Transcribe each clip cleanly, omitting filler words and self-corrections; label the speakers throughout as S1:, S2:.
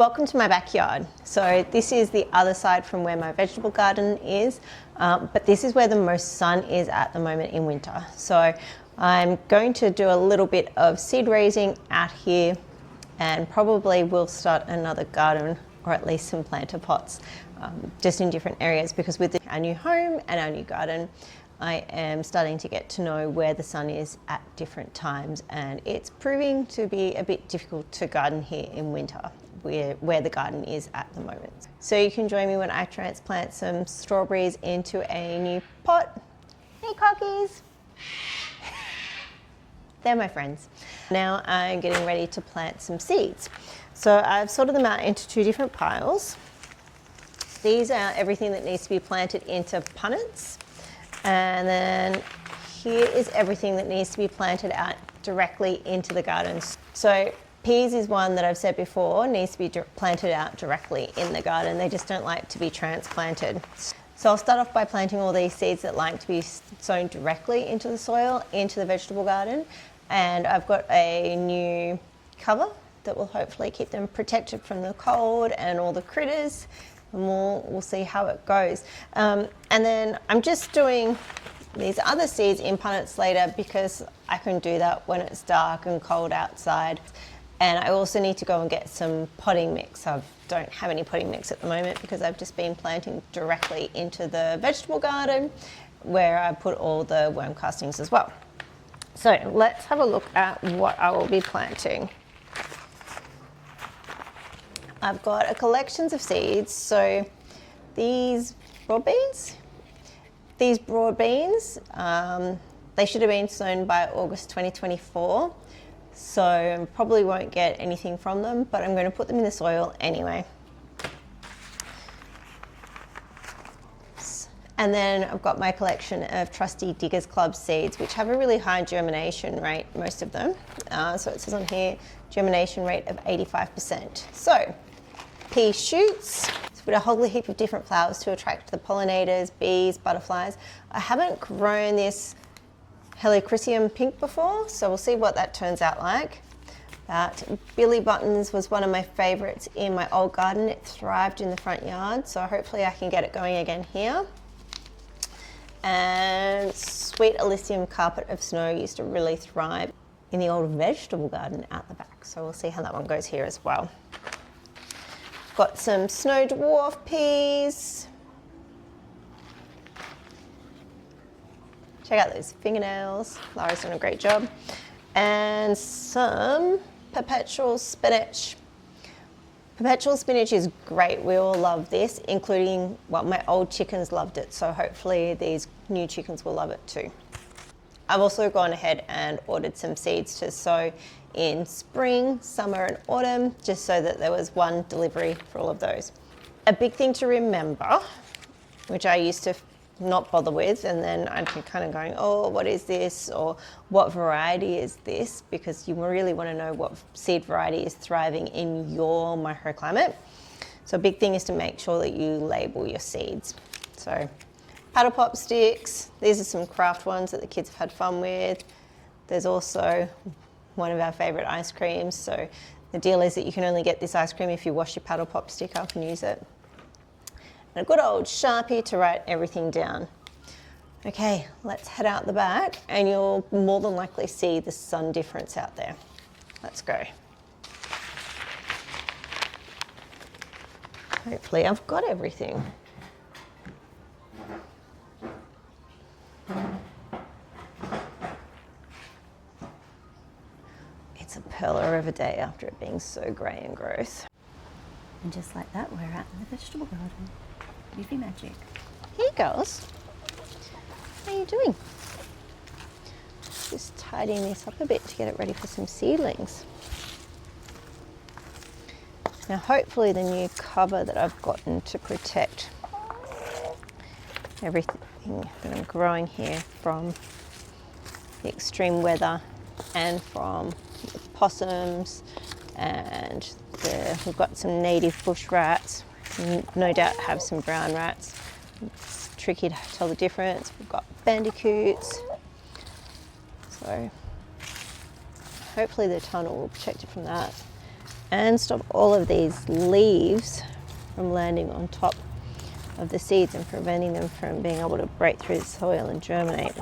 S1: Welcome to my backyard. So this is the other side from where my vegetable garden is, but this is where the most sun is at the moment in winter. So I'm going to do a little bit of seed raising out here, and probably will start another garden, or at least some planter pots, just in different areas, because with our new home and our new garden, I am starting to get to know where the sun is at different times, and it's proving to be a bit difficult to garden here in winter, where the garden is at the moment. So you can join me when I transplant some strawberries into a new pot. Hey cockies! They're my friends. Now I'm getting ready to plant some seeds. So I've sorted them out into two different piles. These are everything that needs to be planted into punnets. And then here is everything that needs to be planted out directly into the gardens. So peas is one that I've said before, needs to be planted out directly in the garden. They just don't like to be transplanted. So I'll start off by planting all these seeds that like to be sown directly into the soil, into the vegetable garden. And I've got a new cover that will hopefully keep them protected from the cold and all the critters. And we'll see how it goes. And then I'm just doing these other seeds in punnets later, because I can do that when it's dark and cold outside. And I also need to go and get some potting mix. I don't have any potting mix at the moment because I've just been planting directly into the vegetable garden, where I put all the worm castings as well. So let's have a look at what I will be planting. I've got a collections of seeds. So these broad beans, they should have been sown by August 2024. So I probably won't get anything from them, but I'm going to put them in the soil anyway. And then I've got my collection of trusty Diggers Club seeds, which have a really high germination rate, most of them. So it says on here, germination rate of 85%. So pea shoots, with a whole heap of different flowers to attract the pollinators, bees, butterflies. I haven't grown this Helichrysum pink before, so we'll see what that turns out like. That Billy Buttons was one of my favorites in my old garden. It thrived in the front yard, so hopefully I can get it going again here. And Sweet Elysium Carpet of Snow used to really thrive in the old vegetable garden out the back, so we'll see how that one goes here as well. Got some snow dwarf peas. Check out those fingernails. Lara's doing a great job. And some perpetual spinach. Perpetual spinach is great. We all love this, including, well, my old chickens loved it. So hopefully these new chickens will love it too. I've also gone ahead and ordered some seeds to sow in spring, summer and autumn, just so that there was one delivery for all of those. A big thing to remember, which I used to not bother with, and then I'd be kind of going, oh, what is this? Or what variety is this? Because you really want to know what seed variety is thriving in your microclimate. So a big thing is to make sure that you label your seeds. So paddle pop sticks, these are some craft ones that the kids have had fun with. There's also one of our favorite ice creams. So the deal is that you can only get this ice cream if you wash your paddle pop stick up and use it. And a good old Sharpie to write everything down. Okay, let's head out the back, and you'll more than likely see the sun difference out there. Let's go. Hopefully I've got everything. It's a pearler of a day after it being so grey and gross.
S2: And just like that, we're out in the vegetable garden. Leafy magic.
S1: Hey girls, how are you doing? Just tidying this up a bit to get it ready for some seedlings. Now hopefully the new cover that I've gotten to protect everything that I'm growing here from the extreme weather and from the possums, and we've got some native bush rats, no doubt have some brown rats. It's tricky to tell the difference. We've got bandicoots. So hopefully the tunnel will protect it from that. and stop all of these leaves from landing on top of the seeds and preventing them from being able to break through the soil and germinate.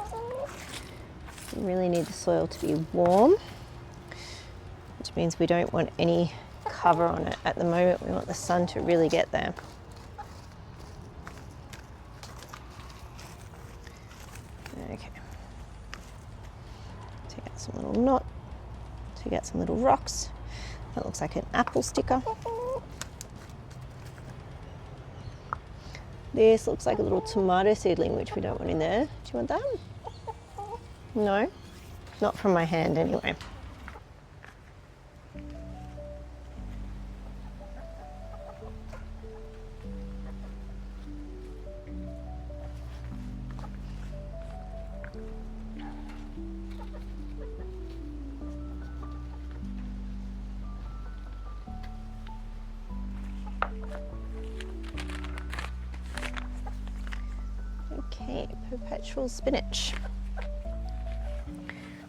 S1: We really need the soil to be warm, which means we don't want any cover on it at the moment. We want the sun to really get there. Okay. Take out some little knot, take out some little rocks. That looks like an apple sticker. This looks like a little tomato seedling, which we don't want in there. Do you want that? No? Not from my hand anyway. Okay, perpetual spinach.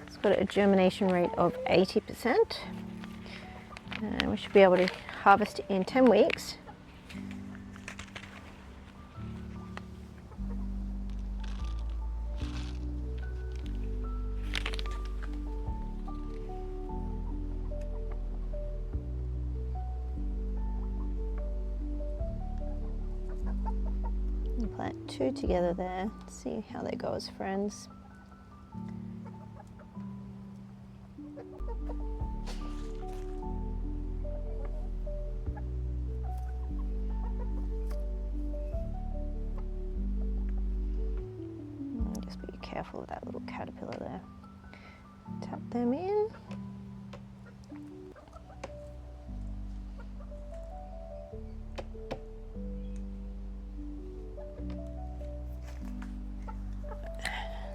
S1: It's got a germination rate of 80%. And we should be able to harvest it in 10 weeks. Plant 2 together there, see how they go as friends. Just be careful of that little caterpillar there. Tap them in.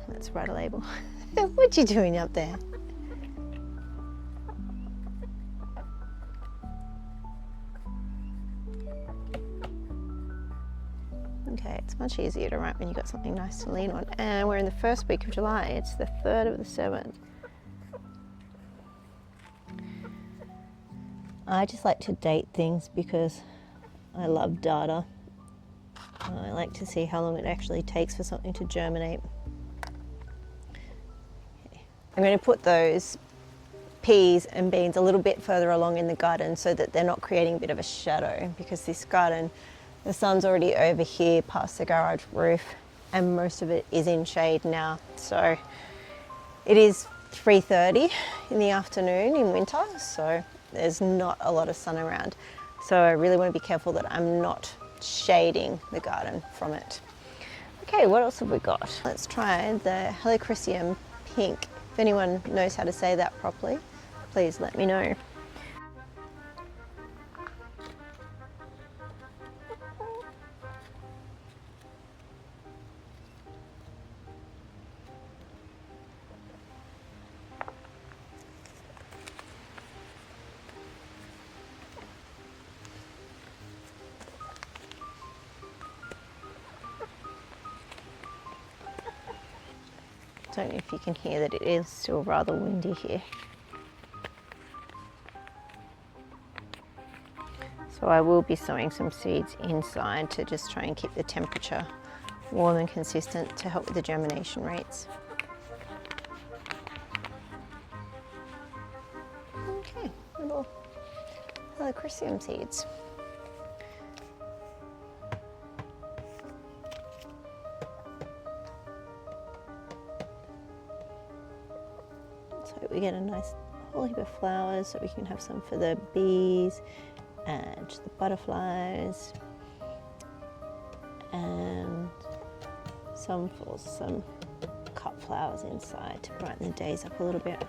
S1: Let's write a label. What are you doing up there? Okay, it's much easier to write when you've got something nice to lean on. And we're in the first week of July. It's the 3rd of the 7th. I just like to date things because I love data. I like to see how long it actually takes for something to germinate. I'm going to put those peas and beans a little bit further along in the garden so that they're not creating a bit of a shadow, because this garden, the sun's already over here past the garage roof and most of it is in shade now. So it is 3:30 in the afternoon in winter, so there's not a lot of sun around. So I really want to be careful that I'm not shading the garden from it. Okay, what else have we got? Let's try the Helichrysum pink. If anyone knows how to say that properly, please let me know. I don't know if you can hear that it is still rather windy here. So I will be sowing some seeds inside to just try and keep the temperature warm and consistent to help with the germination rates. Okay, little Helichrysum seeds. So we get a nice whole heap of flowers, so we can have some for the bees and the butterflies, and some for some cut flowers inside to brighten the days up a little bit.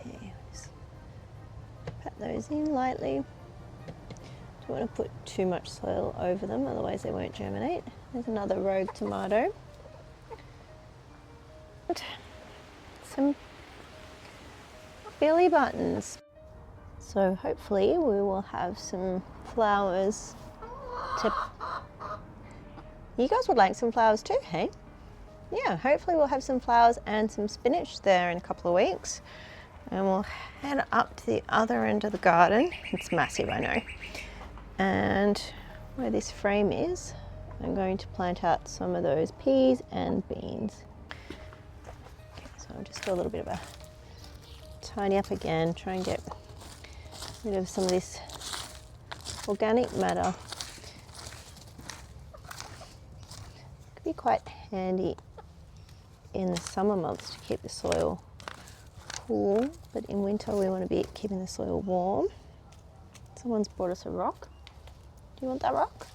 S1: Okay, just pat those in lightly. Don't want to put too much soil over them, otherwise they won't germinate. There's another rogue tomato. Some billy buttons. So hopefully we will have some flowers to... You guys would like some flowers too, hey? Yeah, hopefully we'll have some flowers and some spinach there in a couple of weeks. And we'll head up to the other end of the garden. It's massive, I know. And where this frame is, I'm going to plant out some of those peas and beans. Okay, so I'll just do a little bit of a tidy up again, try and get rid of some of this organic matter. Could be quite handy in the summer months to keep the soil cool, but in winter we want to be keeping the soil warm. Someone's brought us a rock. Do you want that rock?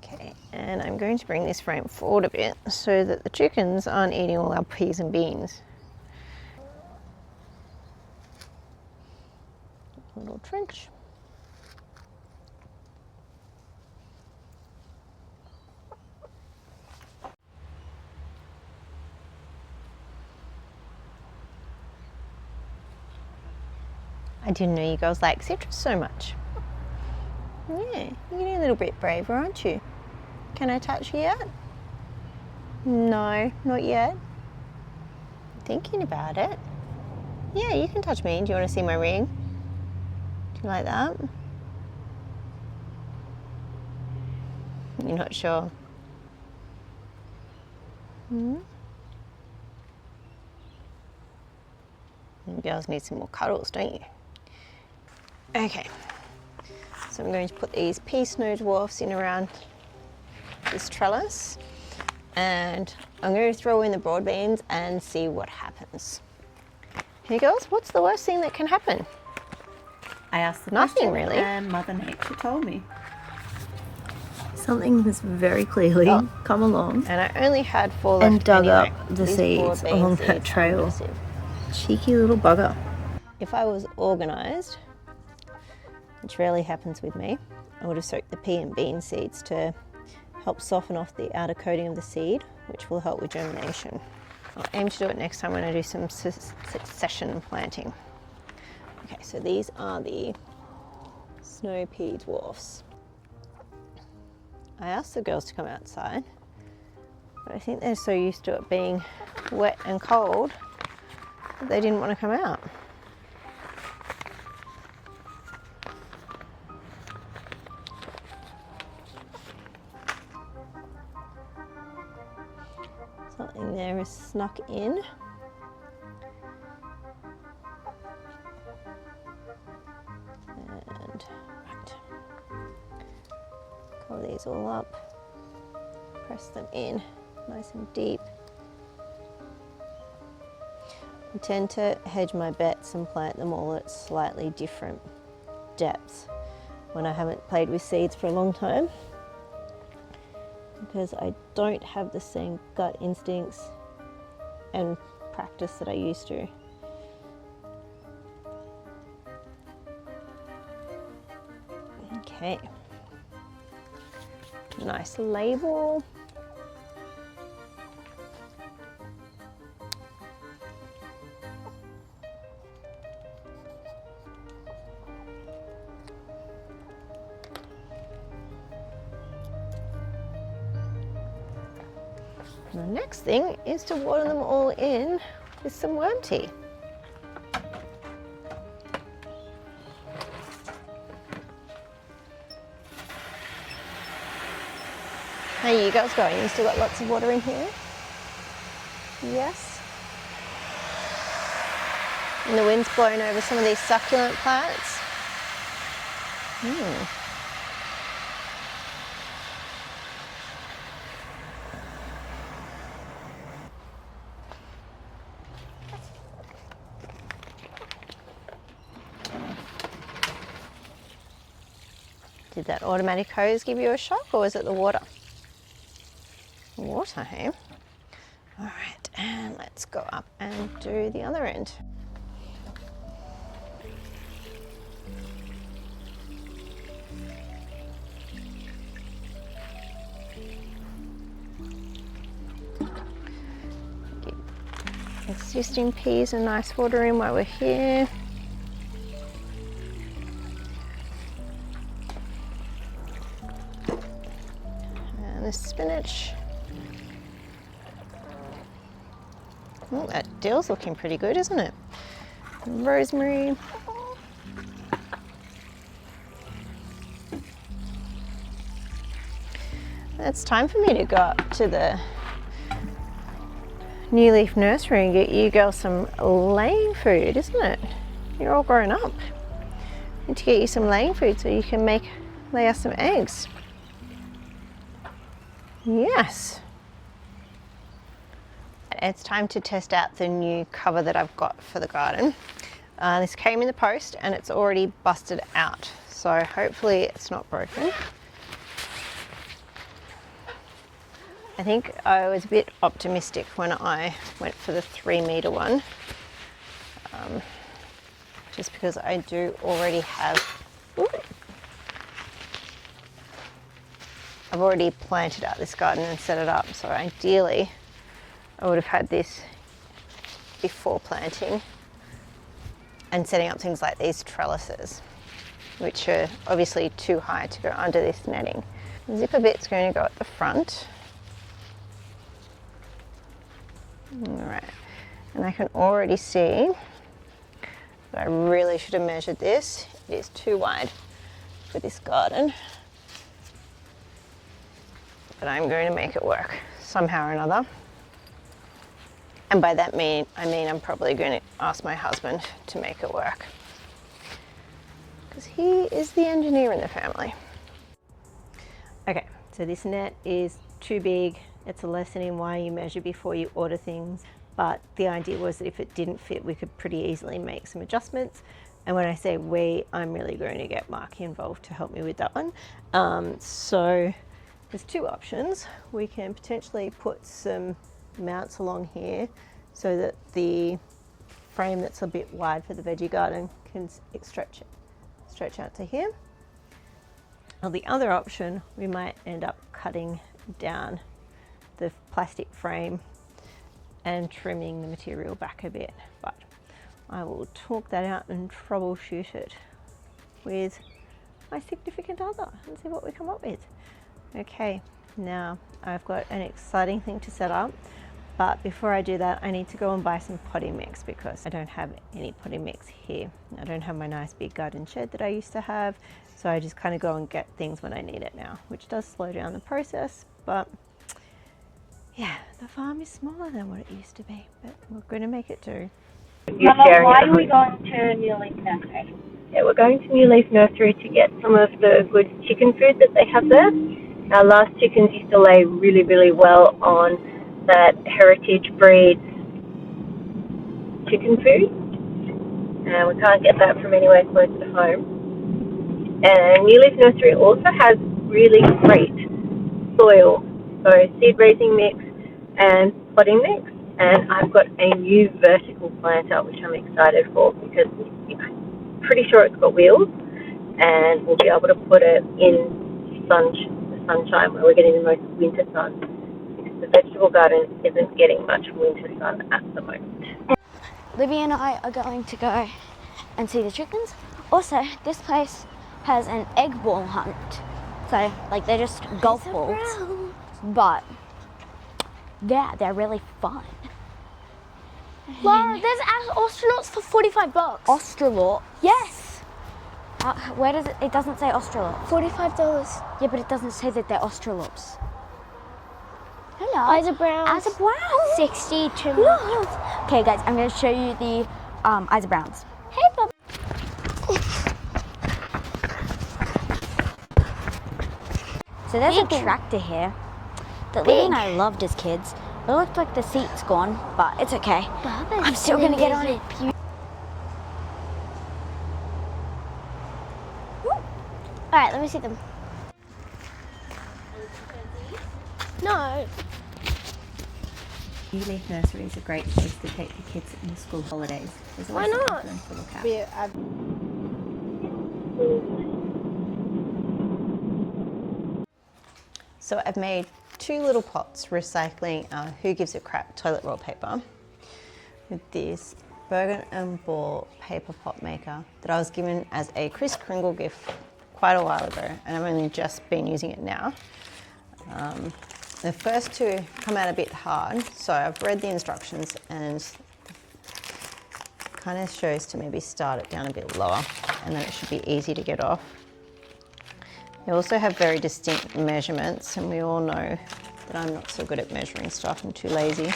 S1: Okay, and I'm going to bring this frame forward a bit so that the chickens aren't eating all our peas and beans. A little trench. I didn't know you girls like citrus so much. Yeah, you're getting a little bit braver, aren't you? Can I touch you yet? No, not yet. Thinking about it. Yeah, you can touch me. Do you want to see my ring? Do you like that? You're not sure? You girls need some more cuddles, don't you? Okay, so I'm going to put these pea snow dwarfs in around this trellis, and I'm going to throw in the broad beans and see what happens. Hey girls, what's the worst thing that can happen?
S2: I asked the
S1: Nothing
S2: question,
S1: really.
S2: and Mother Nature told me. Something has very clearly come along
S1: And I only had 4 left
S2: and dug
S1: anyway.
S2: up the
S1: These
S2: seeds
S1: broad
S2: along
S1: bean
S2: that
S1: seeds are
S2: trail.
S1: massive.
S2: Cheeky little bugger.
S1: If I was organised, which rarely happens with me, I would have soaked the pea and bean seeds to help soften off the outer coating of the seed, which will help with germination. I'll aim to do it next time when I do some succession planting. Okay, so these are the snow pea dwarfs. I asked the girls to come outside, but I think they're so used to it being wet and cold that they didn't want to come out. Something there is snuck in. And right. Cover these all up. Press them in nice and deep. I tend to hedge my bets and plant them all at slightly different depths when I haven't played with seeds for a long time, because I don't have the same gut instincts and practice that I used to. Okay, nice label. The next thing is to water them all in with some worm tea. How are you guys going? You still got lots of water in here? Yes? And the wind's blowing over some of these succulent plants. Did that automatic hose give you a shock, or was it the water? Water, hey? All right, and let's go up and do the other end. Get existing peas a nice water in while we're here. And this spinach. Oh, that dill's looking pretty good, isn't it? Rosemary. It's time for me to go up to the New Leaf Nursery and get you girls some laying food, isn't it? You're all grown up. Need to get you some laying food so you can lay us some eggs. Yes. It's time to test out the new cover that I've got for the garden. This came in the post and it's already busted out, so hopefully it's not broken. I think I was a bit optimistic when I went for the 3-meter one, just because I do already have, I've already planted out this garden and set it up, so ideally I would have had this before planting and setting up things like these trellises, which are obviously too high to go under this netting. The zipper bit's going to go at the front. All right, and I can already see that I really should have measured this. It is too wide for this garden, but I'm going to make it work somehow or another. And by that I mean I'm probably going to ask my husband to make it work, because he is the engineer in the family. Okay, so this net is too big. It's a lesson in why you measure before you order things. But the idea was that if it didn't fit, we could pretty easily make some adjustments. And when I say we, I'm really going to get Marky involved to help me with that one. So there's two options. We can potentially put some mounts along here so that the frame that's a bit wide for the veggie garden can stretch out to here. Or the other option, we might end up cutting down the plastic frame and trimming the material back a bit, but I will talk that out and troubleshoot it with my significant other and see what we come up with. Okay, now I've got an exciting thing to set up, but before I do that I need to go and buy some potting mix because I don't have any potting mix here. I don't have my nice big garden shed that I used to have, so I just kind of go and get things when I need it now, which does slow down the process, but yeah, the farm is smaller than what it used to be, but we're going to make it do.
S3: Mama, why are we going to New Leaf Nursery? Yeah, we're going to New Leaf Nursery to get some of the good chicken food that they have there. Our last chickens used to lay really, really well on that heritage breed chicken food. And we can't get that from anywhere close to home. And New Leaf Nursery also has really great soil, so seed raising mix and potting mix, and I've got a new vertical planter which I'm excited for because I'm pretty sure it's got wheels and we'll be able to put it in the sunshine where we're getting the most winter sun, because the vegetable garden isn't getting much winter sun at the moment.
S4: Livy and I are going to go and see the chickens. Also, this place has an egg ball hunt, so like they're just golf balls, but yeah, they're really fun.
S5: Lara, there's astronauts for $45.
S4: Australorp?
S5: Yes.
S4: Where does it? It doesn't say Australorp.
S5: $45.
S4: Yeah, but it doesn't say that they're Australorps.
S5: Hello. Isa Browns.
S4: Isa Browns.
S5: 62
S4: Look.
S5: months.
S4: Okay, guys, I'm going to show you the Isa Browns.
S5: Hey, Bob.
S4: So there's a
S5: Big.
S4: tractor here that
S5: Big.
S4: Livy and I loved as kids. It looked like the seat's gone, but it's okay.
S5: Baba's
S4: I'm still going to get on it.
S5: Alright, let me see them. No.
S2: New Leaf Nursery is a great place to take the kids in the school holidays. There's
S5: Why
S2: always something
S5: not?
S2: for them to look at.
S1: So I've made two little pots recycling Who Gives a Crap toilet roll paper with this Bergen and Ball paper pot maker that I was given as a Kris Kringle gift quite a while ago, and I've only just been using it now. The first two come out a bit hard, so I've read the instructions and kind of shows to maybe start it down a bit lower, and then it should be easy to get off. They also have very distinct measurements, and we all know that I'm not so good at measuring stuff. I'm too lazy.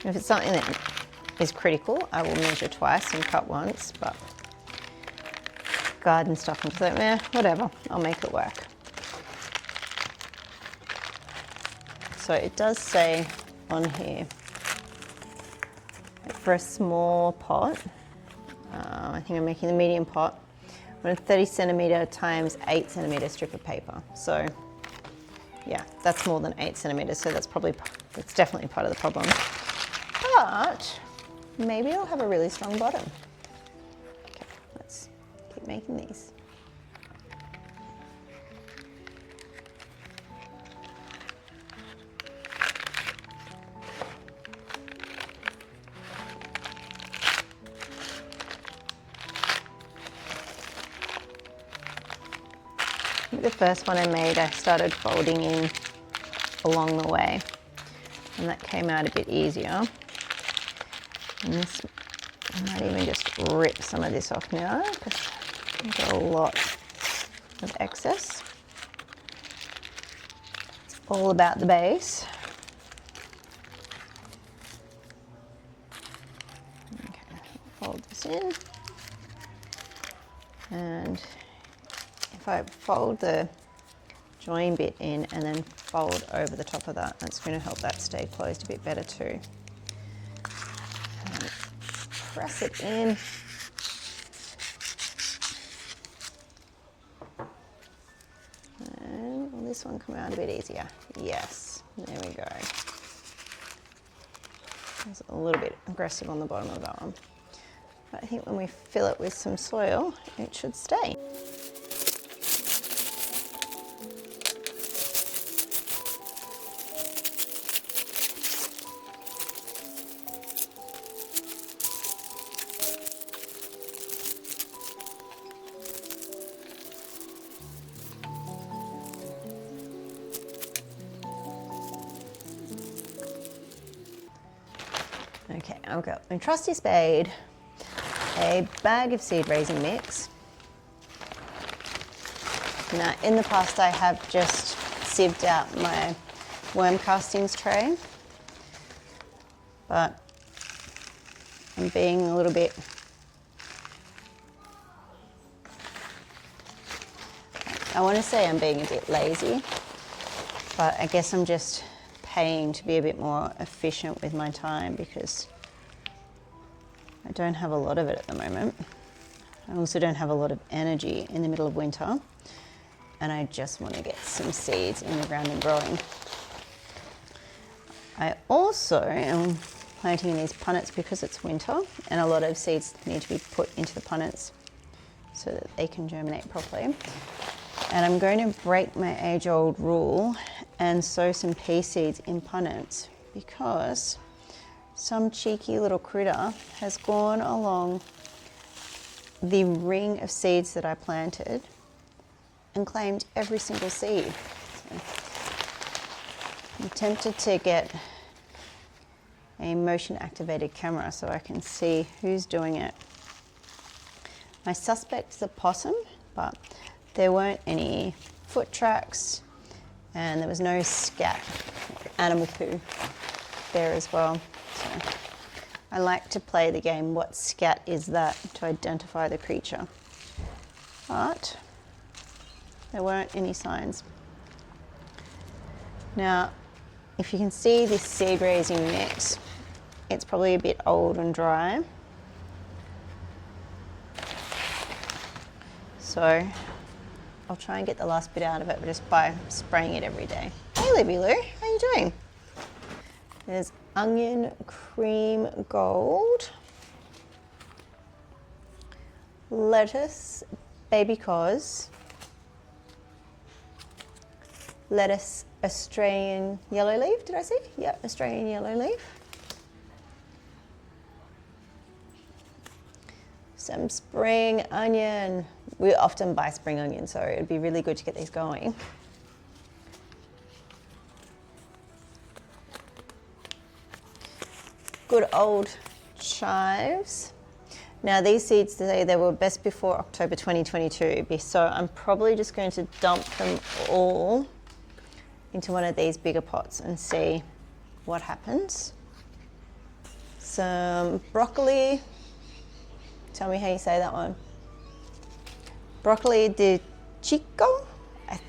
S1: If it's something that is critical, I will measure twice and cut once, but garden stuff, I'm just like, eh, whatever, I'll make it work. So it does say on here, for a small pot, I think I'm making the medium pot, on a 30 centimetre times 8 centimetre strip of paper. So yeah, that's more than 8 centimetres, so that's definitely part of the problem. But maybe I'll have a really strong bottom. Okay, let's keep making these. The first one I made, I started folding in along the way, and that came out a bit easier. And this, I might even just rip some of this off now because I've got a lot of excess. It's all about the base. Okay, fold this in, and if I fold the join bit in and then fold over the top of that, that's going to help that stay closed a bit better too. And press it in. And will this one come out a bit easier? Yes, there we go. It's a little bit aggressive on the bottom of that one. But I think when we fill it with some soil, it should stay. Okay, I've got my trusty spade, a bag of seed raising mix. Now, in the past I have just sieved out my worm castings tray, but I'm being a little bit, I want to say I'm being a bit lazy, but I guess I'm just paying to be a bit more efficient with my time because I don't have a lot of it at the moment. I also don't have a lot of energy in the middle of winter, and I just want to get some seeds in the ground and growing. I also am planting these punnets because it's winter and a lot of seeds need to be put into the punnets so that they can germinate properly. And I'm going to break my age-old rule and sow some pea seeds in punnets because some cheeky little critter has gone along the ring of seeds that I planted and claimed every single seed. So I'm tempted to get a motion-activated camera so I can see who's doing it. My suspect is a possum, but there weren't any foot tracks and there was no scat or animal poo there as well. So I like to play the game, what scat is that, to identify the creature. But there weren't any signs. Now, if you can see this seed raising mix, it's probably a bit old and dry. So I'll try and get the last bit out of it just by spraying it every day. Hey Libby Lou, how you doing? There's onion cream gold, lettuce baby cos, lettuce Australian yellow leaf, did I say? Yep, Australian yellow leaf. some spring onion. We often buy spring onion, so it'd be really good to get these going. Good old chives. Now these seeds today, they were best before October 2022, so I'm probably just going to dump them all into one of these bigger pots and see what happens. Some broccoli. Tell me how you say that one. Broccoli di Chico. I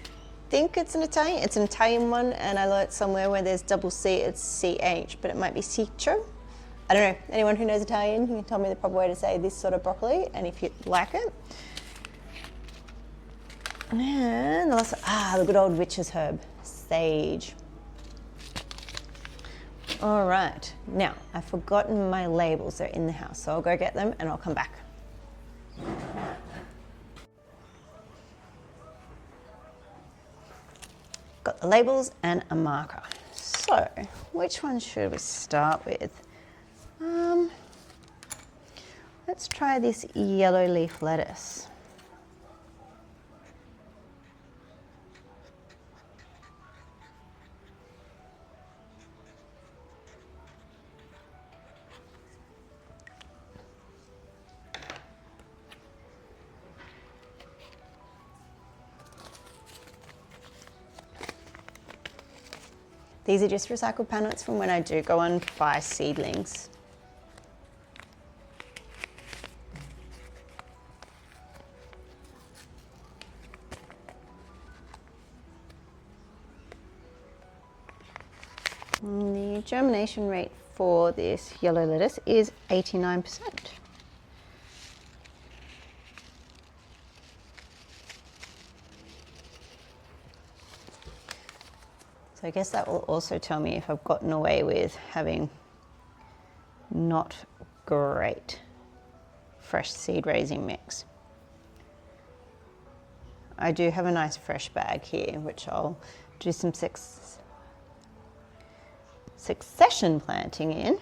S1: think it's an Italian. It's an Italian one, and I learnt somewhere where there's double C, it's CH, but it might be Ciccio. I don't know. Anyone who knows Italian, you can tell me the proper way to say this sort of broccoli, and if you like it. And also, the good old witch's herb, sage. All right, now I've forgotten my labels. They're in the house, so I'll go get them and I'll come back. Got the labels and a marker. So, which one should we start with? Let's try this yellow leaf lettuce. These are just recycled punnets from when I do go and buy seedlings. The germination rate for this yellow lettuce is 89%. So I guess that will also tell me if I've gotten away with having not great fresh seed raising mix. I do have a nice fresh bag here, which I'll do some succession planting in.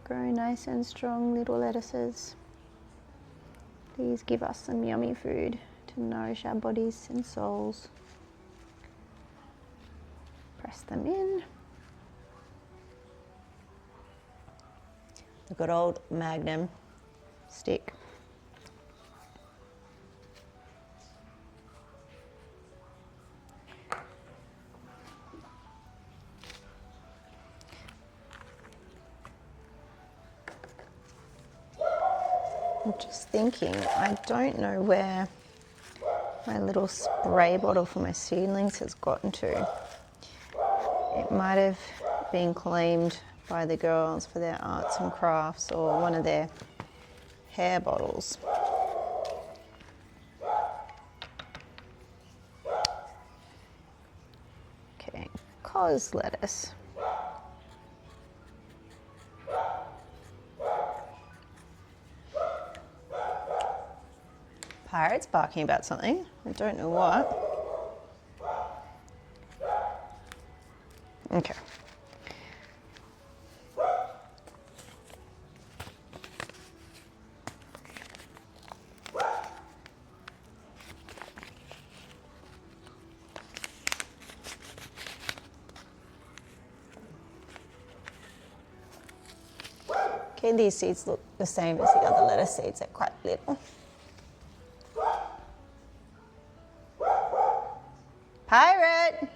S1: Grow nice and strong little lettuces. These give us some yummy food to nourish our bodies and souls. Press them in. The good old Magnum stick. I'm just thinking, I don't know where my little spray bottle for my seedlings has gotten to. It might have been claimed by the girls for their arts and crafts, or one of their hair bottles. Okay, cos lettuce. Pirate's barking about something. I don't know what. Okay. Okay, these seeds look the same as the other lettuce seeds. They're quite little. Pirate!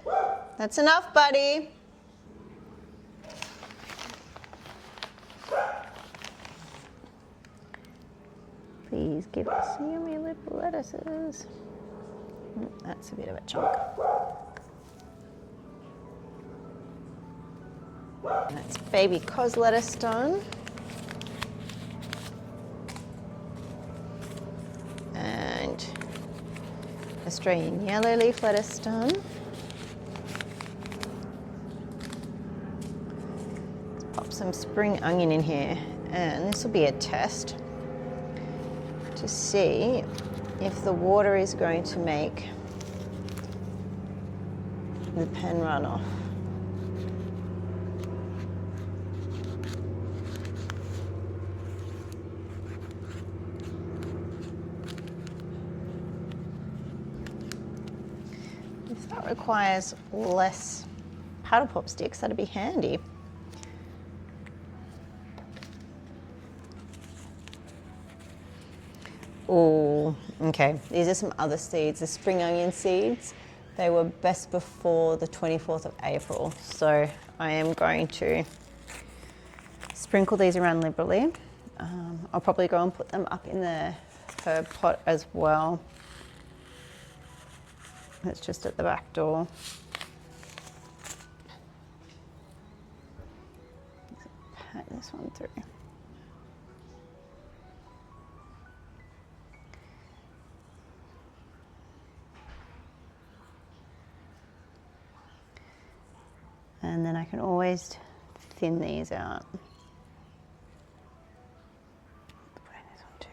S1: That's enough, buddy. Please give us yummy little lettuces. That's a bit of a chunk. That's baby cos lettuce done. And Australian yellow leaf lettuce done. Let's pop some spring onion in here, and this will be a test to see if the water is going to make the pen run off. If that requires less paddle pop sticks, that'd be handy. Oh, okay. These are some other seeds, the spring onion seeds. They were best before the 24th of April. So I am going to sprinkle these around liberally. I'll probably go and put them up in the herb pot as well. It's just at the back door. Pat this one through. And then I can always thin these out. Put in this one too.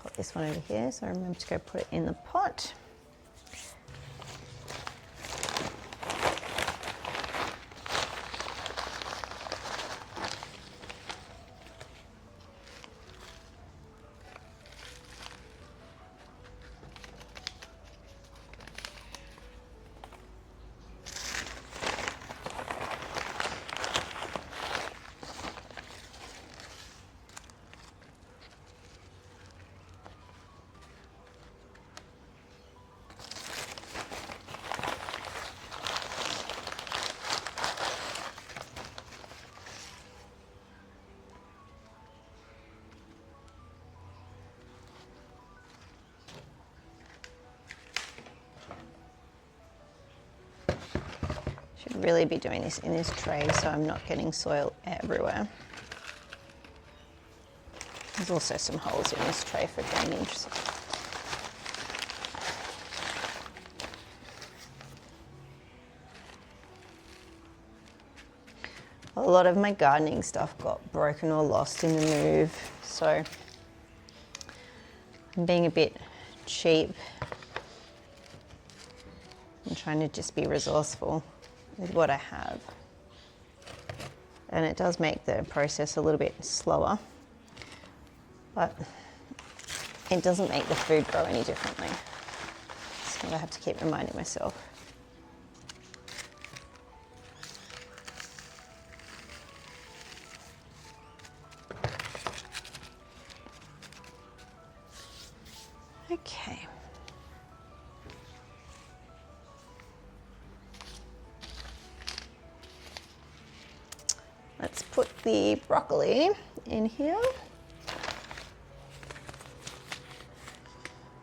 S1: Put this one over here, so I remember to go put it in the pot. Should really be doing this in this tray so I'm not getting soil everywhere. There's also some holes in this tray for drainage. A lot of my gardening stuff got broken or lost in the move, so I'm being a bit cheap. I'm trying to just be resourceful with what I have. And it does make the process a little bit slower, but it doesn't make the food grow any differently. So I have to keep reminding myself. Okay. Let's put the broccoli in here.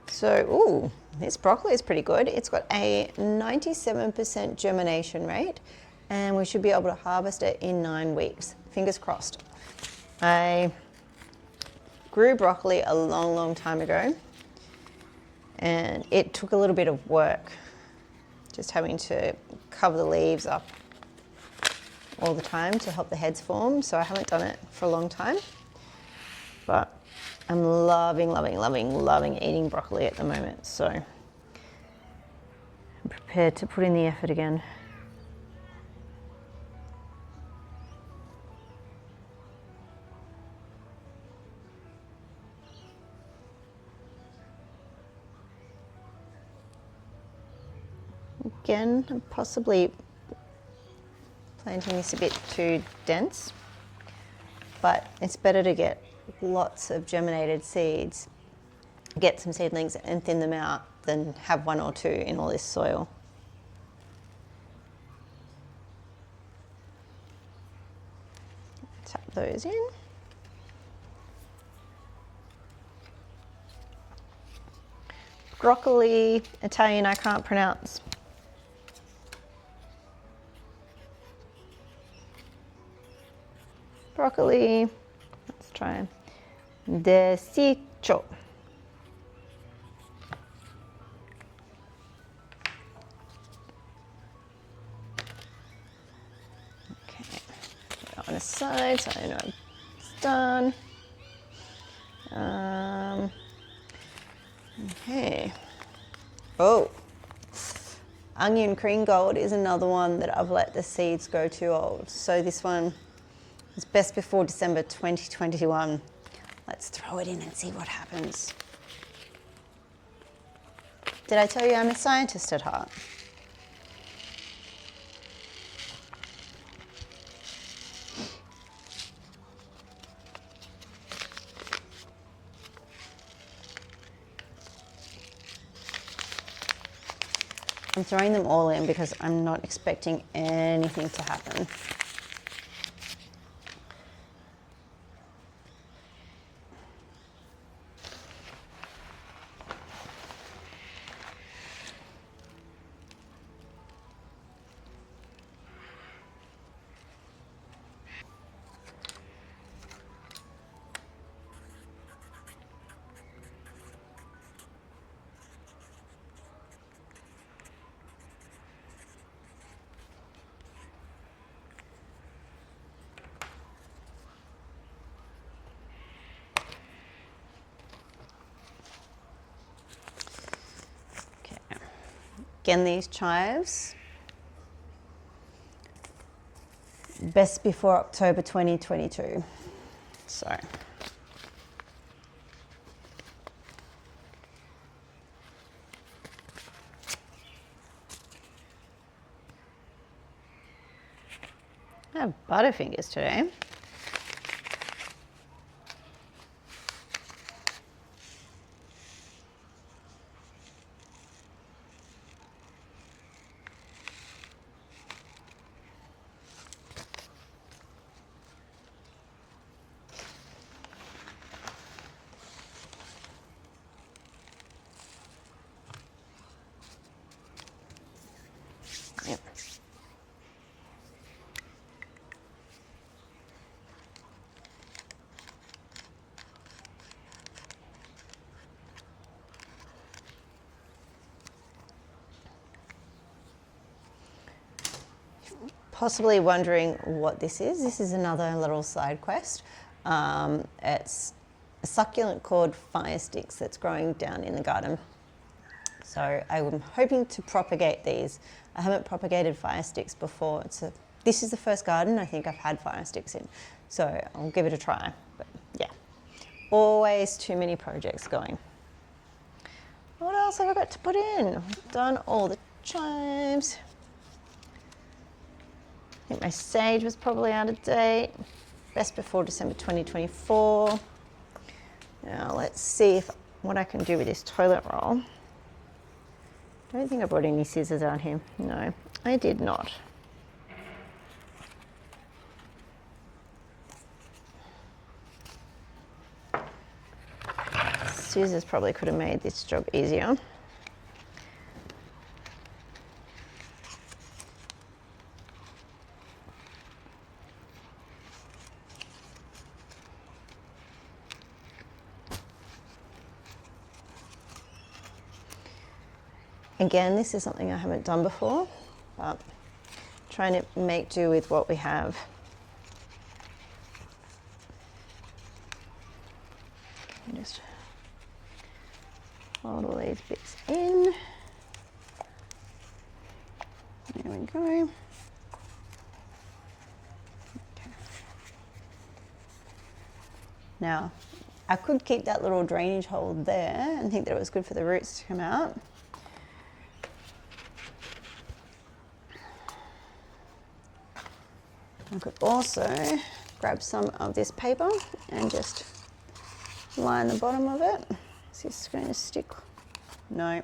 S1: So, ooh, this broccoli is pretty good. It's got a 97% germination rate, and we should be able to harvest it in 9 weeks. Fingers crossed. I grew broccoli a long, long time ago, and it took a little bit of work, just having to cover the leaves up all the time to help the heads form. So I haven't done it for a long time, but I'm loving, loving, loving, loving eating broccoli at the moment. So I'm prepared to put in the effort again. Again, I'm possibly planting this a bit too dense, but it's better to get lots of germinated seeds get some seedlings and thin them out than have one or two in all this soil. Tap those in. Broccoli, Italian I can't pronounce. Broccoli, let's try desiccio. Okay, put that on the side so I know it's done. Okay. Oh, onion green gold is another one that I've let the seeds go too old. So this one is best before December 2021. Let's throw it in and see what happens. Did I tell you I'm a scientist at heart? I'm throwing them all in because I'm not expecting anything to happen. Again, these chives, best before October 2022. So, I have Butterfingers today. Yep. Possibly wondering what this is. This is another little side quest. It's a succulent called fire sticks that's growing down in the garden. So I'm hoping to propagate these. I haven't propagated fire sticks before. This is the first garden I think I've had fire sticks in. So I'll give it a try. But yeah, always too many projects going. What else have I got to put in? I've done all the chives. I think my sage was probably out of date. Best before December 2024. Now let's see what I can do with this toilet roll. I don't think I brought any scissors out here. No, I did not. Scissors probably could have made this job easier. Again, this is something I haven't done before, but trying to make do with what we have. Just fold all these bits in. There we go. Okay. Now, I could keep that little drainage hole there and think that it was good for the roots to come out. I could also grab some of this paper and just line the bottom of it. Is this going to stick? No.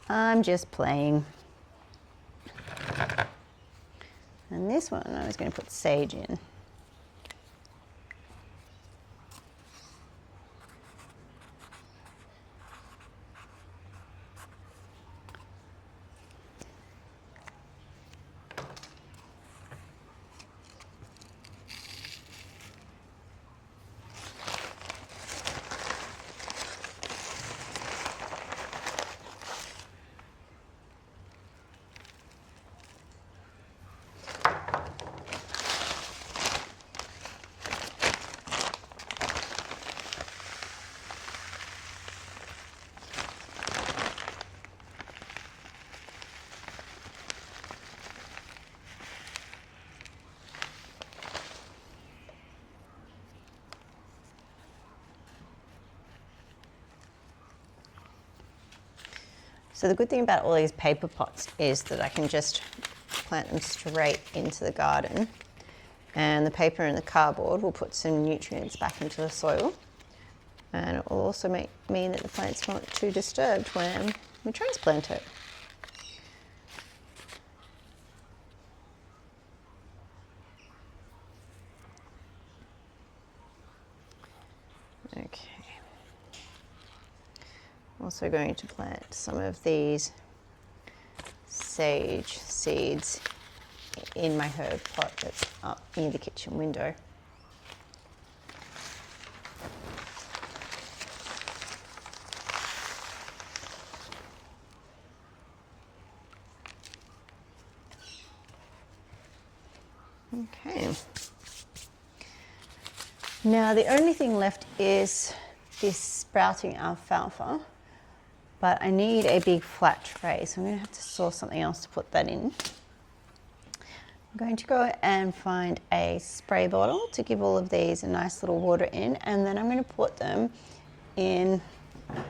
S1: I'm just playing. And this one I was going to put sage in. So the good thing about all these paper pots is that I can just plant them straight into the garden, and the paper and the cardboard will put some nutrients back into the soil, and it will also mean that the plant's not too disturbed when we transplant it. Okay. Also going to plant some of these sage seeds in my herb pot that's up near the kitchen window. Okay. Now the only thing left is this sprouting alfalfa. But I need a big flat tray, so I'm going to have to source something else to put that in. I'm going to go and find a spray bottle to give all of these a nice little water in, and then I'm going to put them in. I'm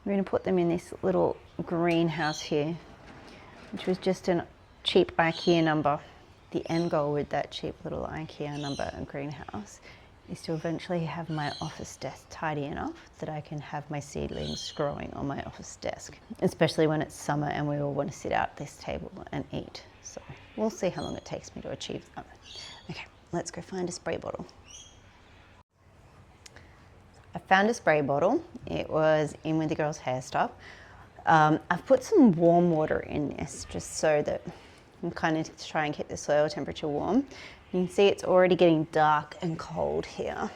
S1: going to put them in this little greenhouse here, which was just a cheap IKEA number. The end goal with that cheap little IKEA number and greenhouse is to eventually have my office desk tidy enough that I can have my seedlings growing on my office desk, especially when it's summer and we all want to sit out at this table and eat. So we'll see how long it takes me to achieve that. Okay, let's go find a spray bottle. I found a spray bottle. It was in with the girls' hair stuff. I've put some warm water in this just so that I'm kind of trying to keep the soil temperature warm. You can see it's already getting dark and cold here.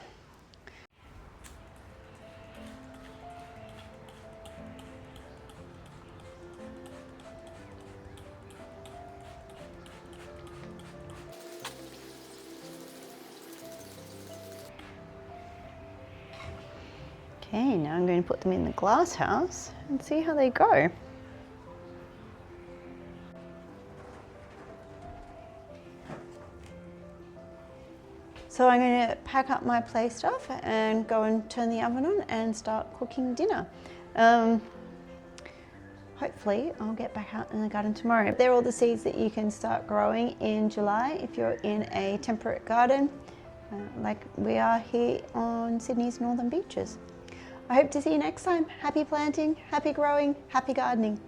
S1: Okay, now I'm going to put them in the glass house and see how they go. So I'm going to pack up my play stuff and go and turn the oven on and start cooking dinner. Hopefully I'll get back out in the garden tomorrow. They're all the seeds that you can start growing in July if you're in a temperate garden like we are here on Sydney's Northern Beaches. I hope to see you next time. Happy planting, happy growing, happy gardening.